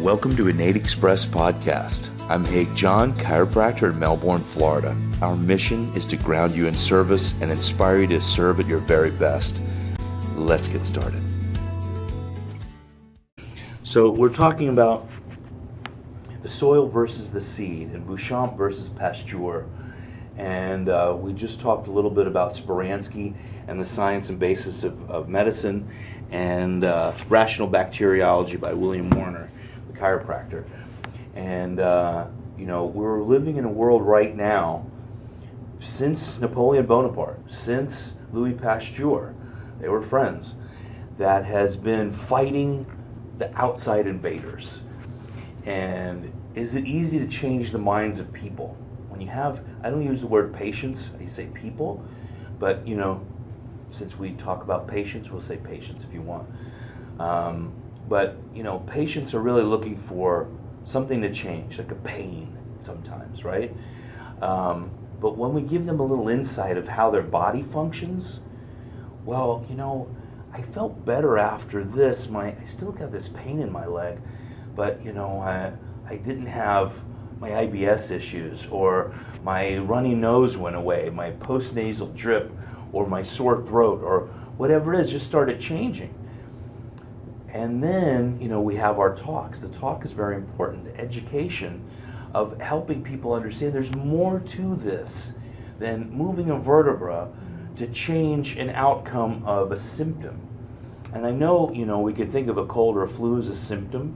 Welcome to Innate Express Podcast. I'm Haig John, chiropractor in Melbourne, Florida. Our mission is to ground you in service and inspire you to serve at your very best. Let's get started. So we're talking about the soil versus the seed, and Bouchamp versus Pasteur. And we just talked a little bit about Speransky and the science and basis of medicine, and rational bacteriology by William Warner, the chiropractor. And we're living in a world right now, since Napoleon Bonaparte, since Louis Pasteur, they were friends, that has been fighting the outside invaders. And is it easy to change the minds of people? When you have, I don't use the word patience, I say people, but since we talk about patience, we'll say patience if you want. But patients are really looking for something to change, like a pain sometimes, right? But when we give them a little insight of how their body functions, well, I felt better after this. I still got this pain in my leg, but I didn't have my IBS issues, or my runny nose went away, my postnasal drip, or my sore throat, or whatever it is, just started changing. And then, we have our talks. The talk is very important. The education of helping people understand there's more to this than moving a vertebra to change an outcome of a symptom. And I know, we could think of a cold or a flu as a symptom,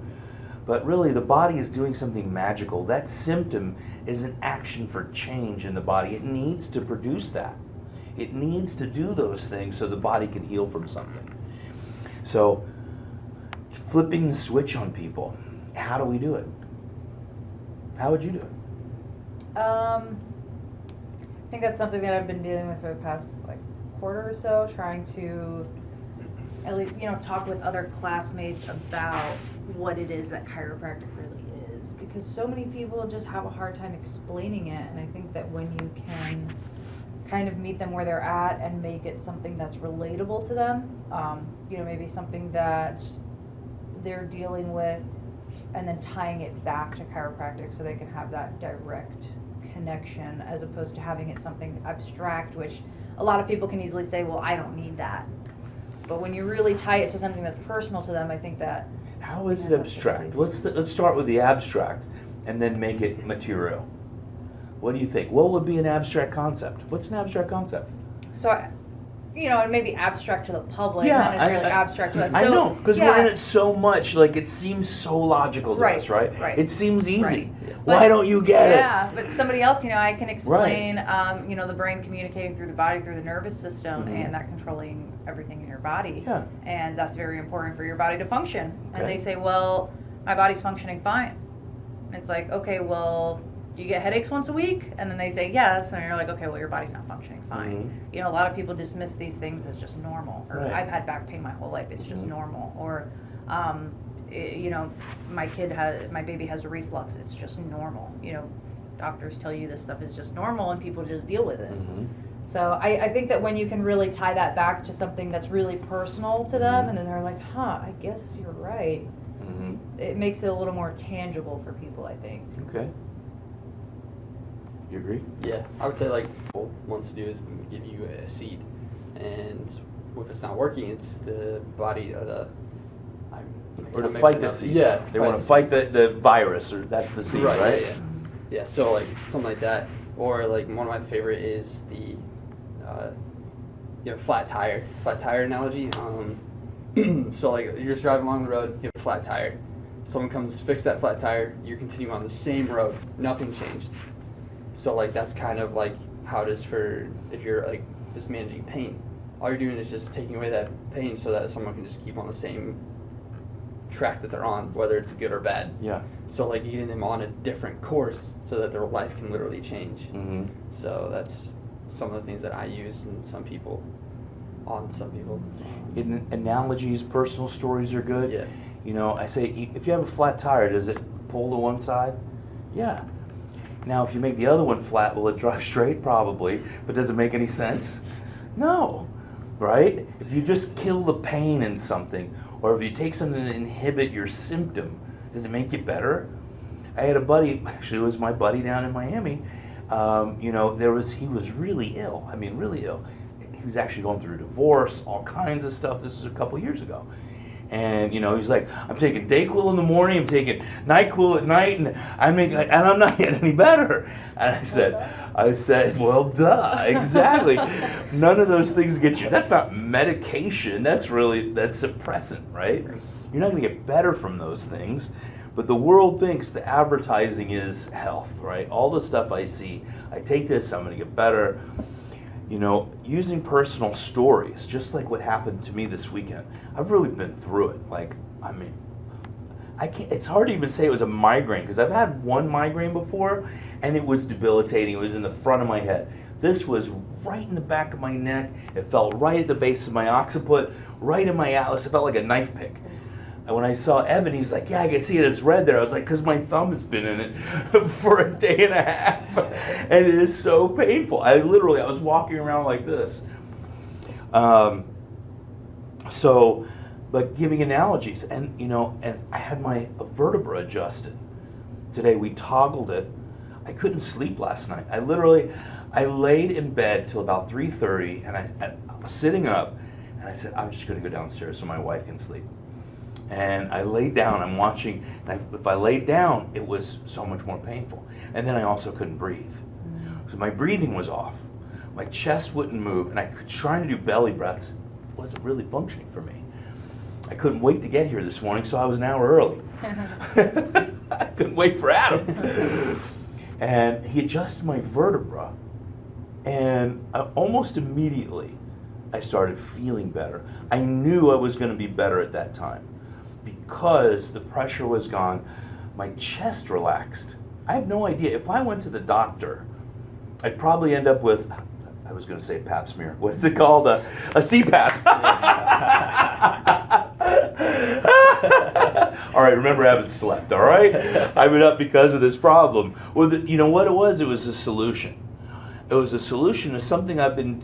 but really the body is doing something magical. That symptom is an action for change in the body. It needs to produce that. It needs to do those things so the body can heal from something. So, flipping the switch on people, how do we do it? How would you do it? I think that's something that I've been dealing with for the past quarter or so, trying to at least talk with other classmates about what it is that chiropractic really is, because so many people just have a hard time explaining it. And I think that when you can kind of meet them where they're at and make it something that's relatable to them, maybe something that they're dealing with, and then tying it back to chiropractic so they can have that direct connection, as opposed to having it something abstract, which a lot of people can easily say, well, I don't need that. But when you really tie it to something that's personal to them, I think that... How is it abstract? Let's start with the abstract and then make it material. What do you think? What would be an abstract concept? What's an abstract concept? So, and maybe abstract to the public, not necessarily abstract to us. I know, because we're in it so much, it seems so logical to us, right? Right. It seems easy. Right. Why don't you get it? Yeah, but somebody else, I can explain, the brain communicating through the body, through the nervous system, and that controlling everything in your body. Yeah. And that's very important for your body to function. Okay. And they say, well, my body's functioning fine. And it's like, okay, well, do you get headaches once a week? And then they say yes, and you're like, okay, well, your body's not functioning fine. Mm-hmm. A lot of people dismiss these things as just normal. Or right. I've had back pain my whole life, it's just normal. Or my baby has a reflux, it's just normal. Doctors tell you this stuff is just normal, and people just deal with it. Mm-hmm. So I think that when you can really tie that back to something that's really personal to them, and then they're like, I guess you're right, it makes it a little more tangible for people, I think. Okay. You agree? Yeah, I would say what wants to do is give you a seed, and if it's not working, it's the body or the... Or to fight the seed. Yeah. They want to fight the virus, or that's the seed, right? Yeah, so something like that. Or one of my favorite is the flat tire analogy. So you're just driving along the road, you have a flat tire. Someone comes to fix that flat tire, you're continuing on the same road, nothing changed. So that's kind of how it is for if you're just managing pain. All you're doing is just taking away that pain so that someone can just keep on the same track that they're on, whether it's good or bad. Yeah. So getting them on a different course so that their life can literally change. Mm-hmm. So that's some of the things that I use in some people. In analogies, personal stories are good. Yeah. I say, if you have a flat tire, does it pull to one side? Yeah. Now, if you make the other one flat, will it drive straight? Probably. But does it make any sense? No. Right? If you just kill the pain in something, or if you take something to inhibit your symptom, Does it make you better? I had a buddy, actually it was my buddy down in Miami. You know, he was really ill. I mean, really ill. He was actually going through a divorce, all kinds of stuff. This was a couple years ago. And, you know, he's like, I'm taking Dayquil in the morning, I'm taking NyQuil at night, and I'm not getting any better. And I said, well, duh, exactly. None of those things get you. That's not medication. That's suppressant, right? You're not going to get better from those things. But the world thinks the advertising is health, right? All the stuff I see, I take this, I'm going to get better. You know, using personal stories, just like what happened to me this weekend. I've really been through it. Like, I mean, it's hard to even say it was a migraine, because I've had one migraine before, and it was debilitating. It was in the front of my head. This was right in the back of my neck. It felt right at the base of my occiput, right in my atlas. It felt like a knife pick. And when I saw Evan, he's like, yeah, I can see it, it's red there. I was like, because my thumb has been in it for a day and a half. And it is so painful. I was walking around like this. But giving analogies. And, you know, and I had my vertebra adjusted. Today we toggled it. I couldn't sleep last night. I laid in bed till about 3:30, and I was sitting up, and I said, I'm just going to go downstairs so my wife can sleep. And I laid down, I'm watching, and if I laid down, it was so much more painful. And then I also couldn't breathe. So my breathing was off. My chest wouldn't move, and I was trying to do belly breaths. It wasn't really functioning for me. I couldn't wait to get here this morning, so I was an hour early. I couldn't wait for Adam. And he adjusted my vertebra, and almost immediately I started feeling better. I knew I was going to be better at that time, because the pressure was gone, my chest relaxed. I have no idea. If I went to the doctor, I'd probably end up with, I was going to say pap smear. What is it called? A CPAP. All right, remember I haven't slept, all right? I've been up because of this problem. Well, you know what it was? It was a solution. It was a solution to something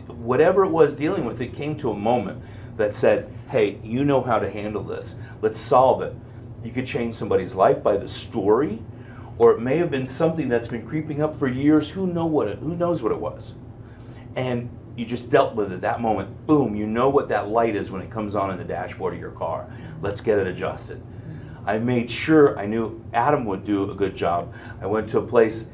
whatever it was dealing with, it came to a moment that said, hey, you know how to handle this. Let's solve it. You could change somebody's life by the story, or it may have been something that's been creeping up for years. Who knows what it was? And you just dealt with it that moment. Boom, you know what that light is when it comes on in the dashboard of your car. Let's get it adjusted. I made sure, I knew Adam would do a good job. I went to a place,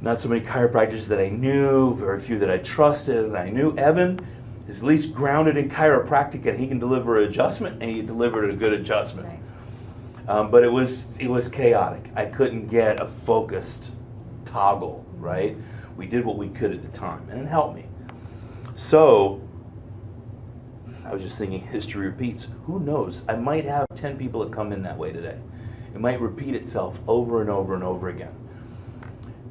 not so many chiropractors that I knew, very few that I trusted, and I knew Evan is at least grounded in chiropractic, and he can deliver an adjustment, and he delivered a good adjustment. Nice. But it was chaotic. I couldn't get a focused toggle, right? We did what we could at the time, and it helped me. So, I was just thinking, history repeats. Who knows? I might have 10 people that come in that way today. It might repeat itself over and over and over again.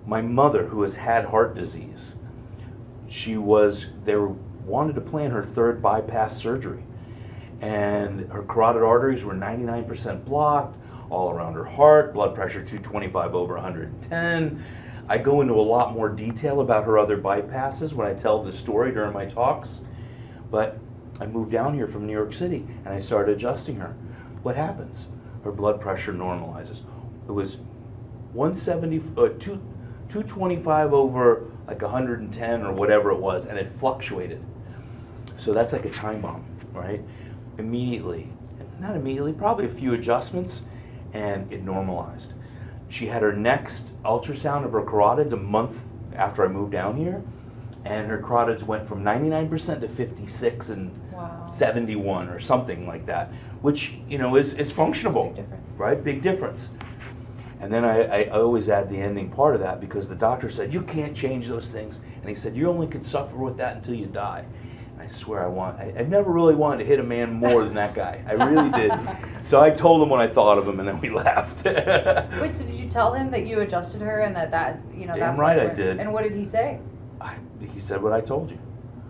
My mother, who has had heart disease, they wanted to plan her third bypass surgery. And her carotid arteries were 99% blocked, all around her heart, blood pressure 225 over 110. I go into a lot more detail about her other bypasses when I tell the story during my talks. But I moved down here from New York City, and I started adjusting her. What happens? Her blood pressure normalizes. It was 225 over like 110 or whatever it was, and it fluctuated. So that's like a time bomb, right? Not immediately, probably a few adjustments, and it normalized. She had her next ultrasound of her carotids a month after I moved down here, and her carotids went from 99% to 56 and Wow. 71 or something like that, which, you know, is functionable, Big difference. right? Big difference. And then I always add the ending part of that, because the doctor said, you can't change those things. And he said, you only can suffer with that until you die. And I swear I never really wanted to hit a man more than that guy. I really did. So I told him what I thought of him, and then we laughed. Wait, so did you tell him that you adjusted her and that you know? Damn that's right what I did. And what did he say? He said what I told you.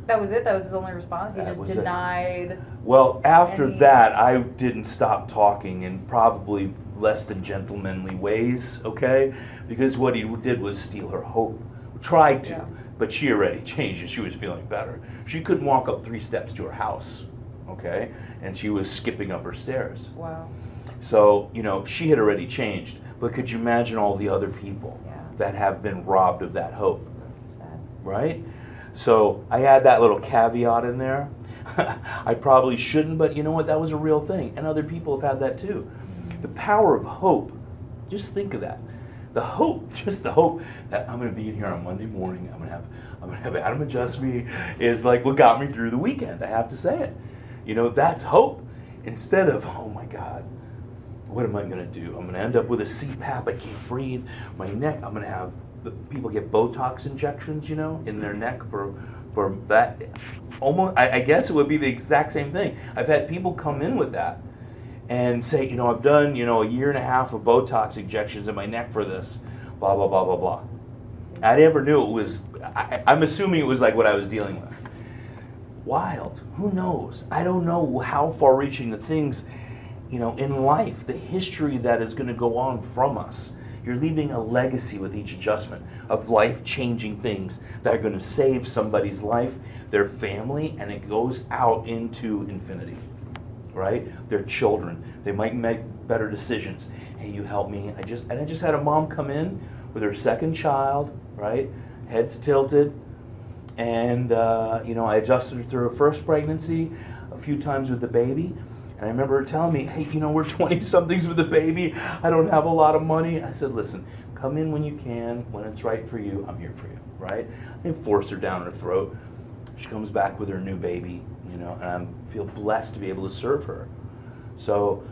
That was it? That was his only response? He That just was it. denied. Well, after Any- that, I didn't stop talking in probably less than gentlemanly ways, okay? Because what he did was steal her hope. Tried to, Yeah. but she already changed and she was feeling better. She couldn't walk up 3 steps to her house, okay? And she was skipping up her stairs. Wow. So, you know, she had already changed. But could you imagine all the other people Yeah. that have been robbed of that hope, Sad. right? So I add that little caveat in there. I probably shouldn't, but you know what? That was a real thing. And other people have had that too. The power of hope. Just think of that. The hope, just the hope that I'm going to be in here on Monday morning. I'm going to have Adam adjust me is like what got me through the weekend. I have to say it. You know, that's hope. Instead of, oh my God, what am I going to do? I'm going to end up with a CPAP. I can't breathe. My neck, I'm going to have people get Botox injections, you know, in their neck for that. Almost, I guess it would be the exact same thing. I've had people come in with that and say, you know, I've done, you know, 1.5 years of Botox injections in my neck for this, blah, blah, blah, blah, blah. I never knew it was, I'm assuming it was like what I was dealing with. Wild. Who knows? I don't know how far-reaching the things, you know, in life, the history that is going to go on from us. You're leaving a legacy with each adjustment of life-changing things that are going to save somebody's life, their family, and it goes out into infinity, right? Their children. They might make better decisions. Hey, you help me. I just had a mom come in with her second child, right? Head's tilted. And, you know, I adjusted her through her first pregnancy a few times with the baby. And I remember her telling me, hey, you know, we're 20-somethings with the baby. I don't have a lot of money. I said, listen, come in when you can. When it's right for you, I'm here for you, right? I didn't force her down her throat. She comes back with her new baby, you know, and I feel blessed to be able to serve her. So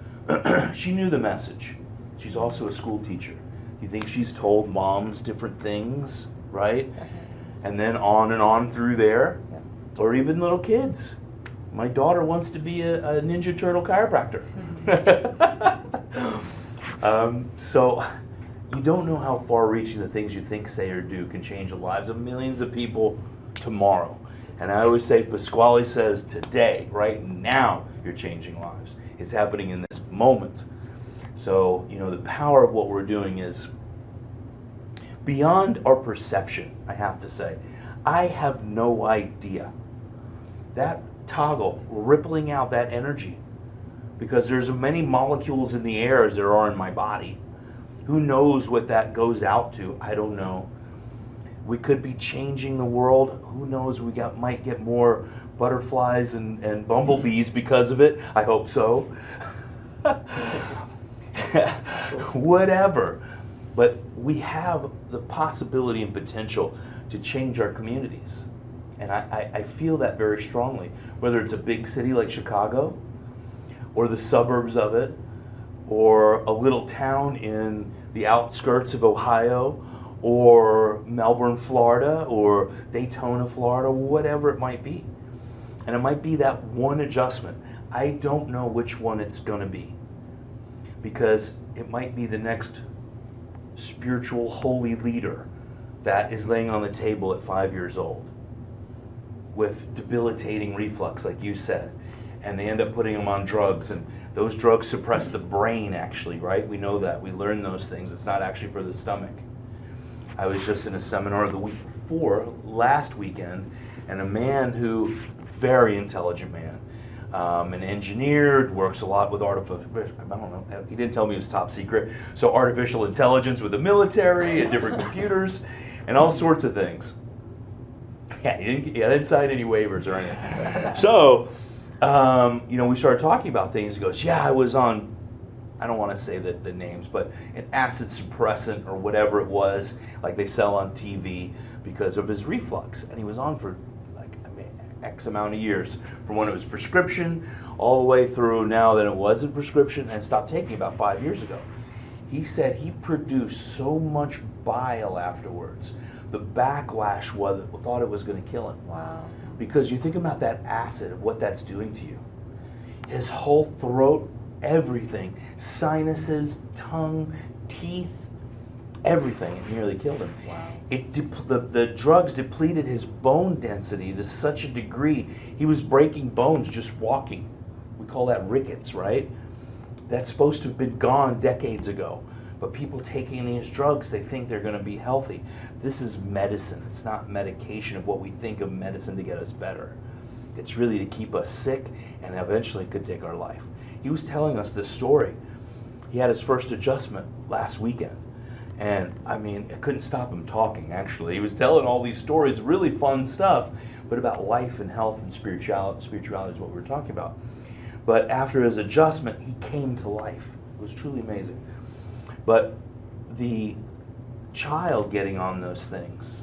she knew the message. She's also a school teacher. Do you think she's told moms different things, right? Definitely. And then on through there, Yep. or even little kids. My daughter wants to be a Ninja Turtle chiropractor. So you don't know how far-reaching the things you think, say, or do can change the lives of millions of people tomorrow. And I always say, Pasquale says, today, right now, you're changing lives. It's happening in this moment. So, you know, the power of what we're doing is beyond our perception, I have to say. I have no idea. That toggle, rippling out that energy, because there's as many molecules in the air as there are in my body. Who knows what that goes out to? I don't know. We could be changing the world. Who knows? We might get more butterflies and bumblebees because of it. I hope so. Whatever. But we have the possibility and potential to change our communities. And I feel that very strongly. Whether it's a big city like Chicago, or the suburbs of it, or a little town in the outskirts of Ohio, or Melbourne, Florida, or Daytona, Florida, whatever it might be. And it might be that one adjustment. I don't know which one it's going to be, because it might be the next spiritual holy leader that is laying on the table at 5 years old with debilitating reflux, like you said, and they end up putting them on drugs, and those drugs suppress the brain, actually, right? We know that. We learn those things. It's not actually for the stomach. I was just in a seminar the week before, last weekend, and a man who, very intelligent man, an engineer, works a lot with artificial, I don't know, he didn't tell me it was top secret, so artificial intelligence with the military and different computers and all sorts of things. Yeah, he didn't sign any waivers or anything. So, you know, we started talking about things. He goes, yeah, I was on, I don't want to say the names, but an acid suppressant or whatever it was, like they sell on TV because of his reflux. And he was on for like X amount of years, from when it was prescription all the way through now that it wasn't prescription, and stopped taking about 5 years ago. He said he produced so much bile afterwards. The backlash thought it was going to kill him. Wow. Because you think about that acid, of what that's doing to you. His whole throat, everything, sinuses, tongue, teeth, everything, it nearly killed him. Wow. The drugs depleted his bone density to such a degree, he was breaking bones just walking. We call that rickets, right? That's supposed to have been gone decades ago. But people taking these drugs, they think they're going to be healthy. This is medicine. It's not medication of what we think of medicine to get us better. It's really to keep us sick, and eventually could take our life. He was telling us this story. He had his first adjustment last weekend. And I mean, I couldn't stop him talking, actually. He was telling all these stories, really fun stuff, but about life and health and spirituality. Spirituality is what we were talking about. But after his adjustment, he came to life. It was truly amazing. But the child getting on those things,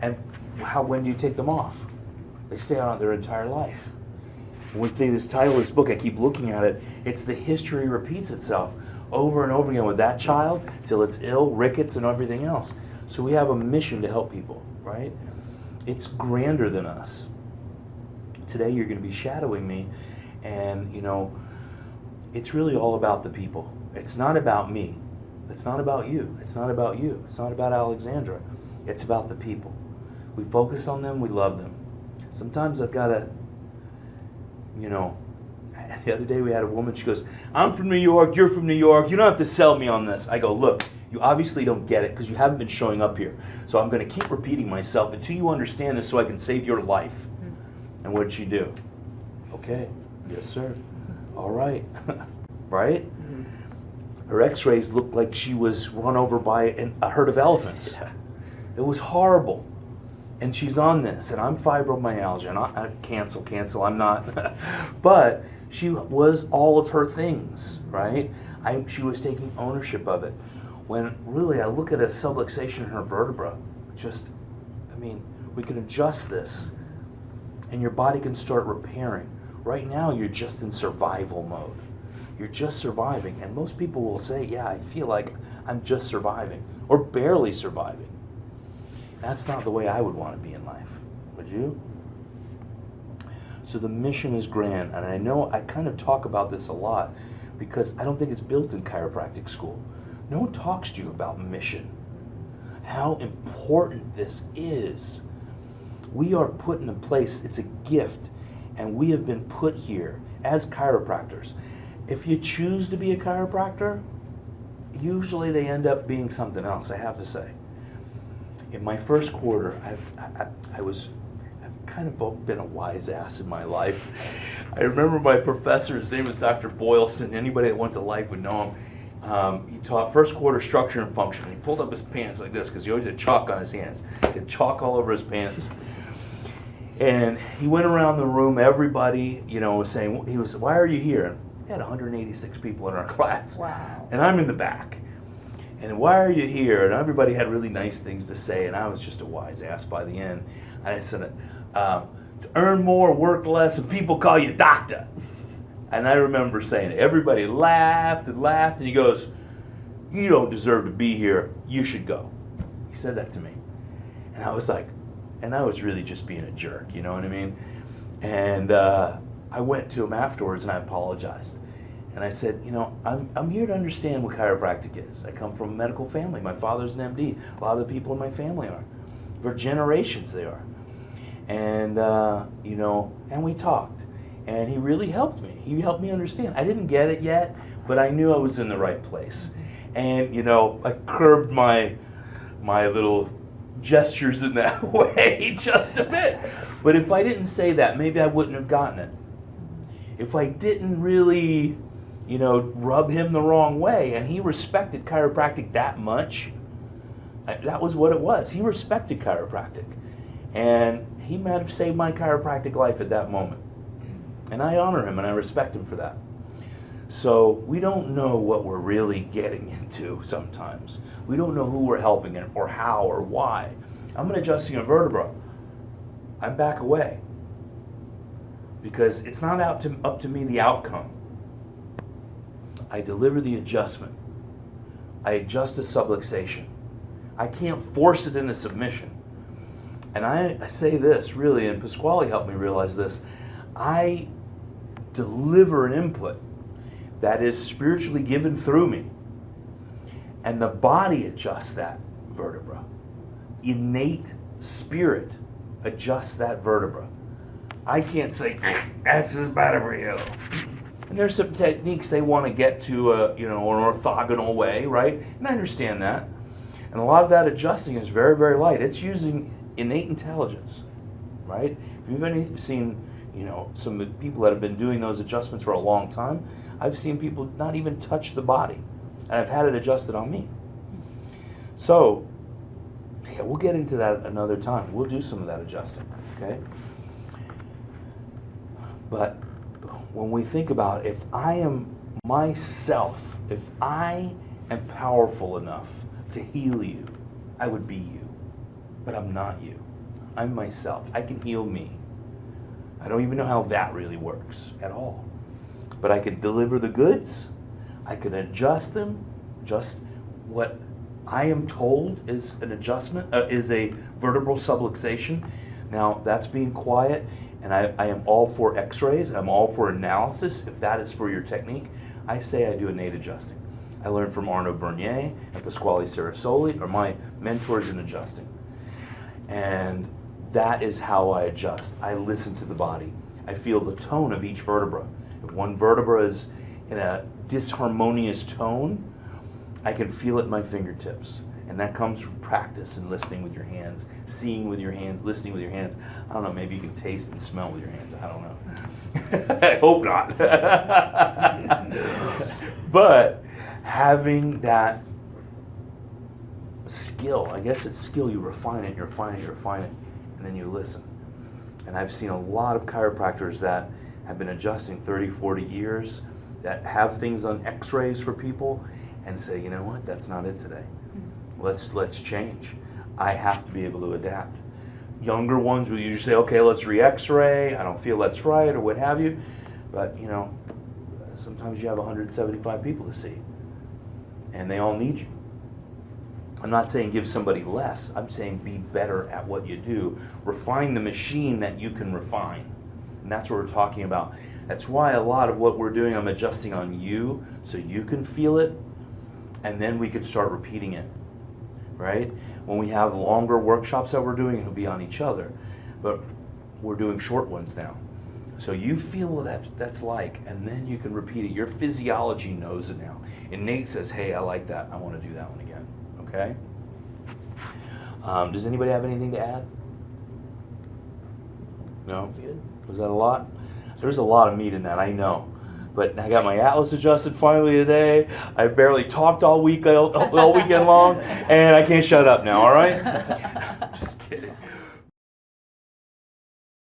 and when do you take them off? They stay on their entire life. When we see this title of this book, I keep looking at it, it's the history repeats itself over and over again with that child till it's ill, rickets, and everything else. So we have a mission to help people, right? It's grander than us. Today you're going to be shadowing me, and it's really all about the people. It's not about me. It's not about you. It's not about you. It's not about Alexandra. It's about the people. We focus on them, we love them. Sometimes I've got to, the other day we had a woman, she goes, I'm from New York, you're from New York, you don't have to sell me on this. I go, look, you obviously don't get it because you haven't been showing up here. So I'm going to keep repeating myself until you understand this so I can save your life. Mm-hmm. And what did she do? Okay, yes sir, all right, right? Mm-hmm. Her x-rays looked like she was run over by a herd of elephants. Yeah. It was horrible. And she's on this, and I'm fibromyalgia, and I cancel, I'm not. But she was all of her things, right? She was taking ownership of it. When really I look at a subluxation in her vertebra, we can adjust this, and your body can start repairing. Right now, you're just in survival mode. You're just surviving, and most people will say, yeah, I feel like I'm just surviving, or barely surviving. That's not the way I would want to be in life. Would you? So the mission is grand, and I know I kind of talk about this a lot because I don't think it's built in chiropractic school. No one talks to you about mission, how important this is. We are put in a place, it's a gift, and we have been put here as chiropractors. If you choose to be a chiropractor, usually they end up being something else, I have to say. In my first quarter, I've kind of been a wise ass in my life. I remember my professor, his name was Dr. Boylston. Anybody that went to life would know him. He taught first quarter structure and function. He pulled up his pants like this because he always had chalk on his hands. He had chalk all over his pants. And he went around the room, everybody, was saying, why are you here? We had 186 people in our class. Wow. And I'm in the back. And why are you here? And everybody had really nice things to say, and I was just a wise ass by the end. And I said, to earn more, work less, and people call you doctor. And I remember saying it. Everybody laughed, and he goes, you don't deserve to be here. You should go. He said that to me. And I was like, and I was really just being a jerk, you know what I mean? And I went to him afterwards, and I apologized. And I said, I'm here to understand what chiropractic is. I come from a medical family. My father's an MD. A lot of the people in my family are. For generations they are. And, and we talked. And he really helped me. He helped me understand. I didn't get it yet, but I knew I was in the right place. And, I curbed my little gestures in that way just a bit. But if I didn't say that, maybe I wouldn't have gotten it. If I didn't really rub him the wrong way, and he respected chiropractic that much, that was what it was. He respected chiropractic, and he might have saved my chiropractic life at that moment, and I honor him and I respect him for that. So we don't know what we're really getting into sometimes. We don't know who we're helping or how or why. I'm adjusting a vertebra. I back away because it's not up to me the outcome. I deliver the adjustment. I adjust a subluxation. I can't force it into submission. And I say this, really, and Pasquale helped me realize this. I deliver an input that is spiritually given through me. And the body adjusts that vertebra. Innate spirit adjusts that vertebra. I can't say, this is better for you. And there's some techniques they want to get to an orthogonal way, right? And I understand that. And a lot of that adjusting is very, very light. It's using innate intelligence, right? If you've seen, some people that have been doing those adjustments for a long time, I've seen people not even touch the body, and I've had it adjusted on me. So, yeah, we'll get into that another time. We'll do some of that adjusting, okay? But when we think about if I am myself, if I am powerful enough to heal you, I would be you. But I'm not you. I'm myself. I can heal me. I don't even know how that really works at all. But I can deliver the goods. I can adjust them. Just what I am told is an adjustment, is a vertebral subluxation. Now, that's being quiet, and I am all for x-rays. I'm all for analysis, if that is for your technique. I say I do innate adjusting. I learned from Arno Bernier and Pasquale Sarasoli, are my mentors in adjusting. And that is how I adjust. I listen to the body. I feel the tone of each vertebra. If one vertebra is in a disharmonious tone, I can feel it in my fingertips. And that comes from practice and listening with your hands, seeing with your hands, listening with your hands. I don't know, maybe you can taste and smell with your hands. I don't know. I hope not. But having that skill, I guess it's skill, you refine it, and then you listen. And I've seen a lot of chiropractors that have been adjusting 30, 40 years, that have things on x-rays for people, and say, you know what, that's not it today. Let's change. I have to be able to adapt. Younger ones will usually say, okay, let's re-x-ray, I don't feel that's right, or what have you. But, you know, sometimes you have 175 people to see, and they all need you. I'm not saying give somebody less, I'm saying be better at what you do. Refine the machine that you can refine. And that's what we're talking about. That's why a lot of what we're doing, I'm adjusting on you so you can feel it, and then we can start repeating it, right? When we have longer workshops that we're doing, it'll be on each other. But we're doing short ones now. So you feel what that's like, and then you can repeat it. Your physiology knows it now. Innate says, hey, I like that. I want to do that one again, okay? Does anybody have anything to add? No? Was that a lot? There's a lot of meat in that, I know. But I got my atlas adjusted finally today. I barely talked all weekend long, and I can't shut up now, all right?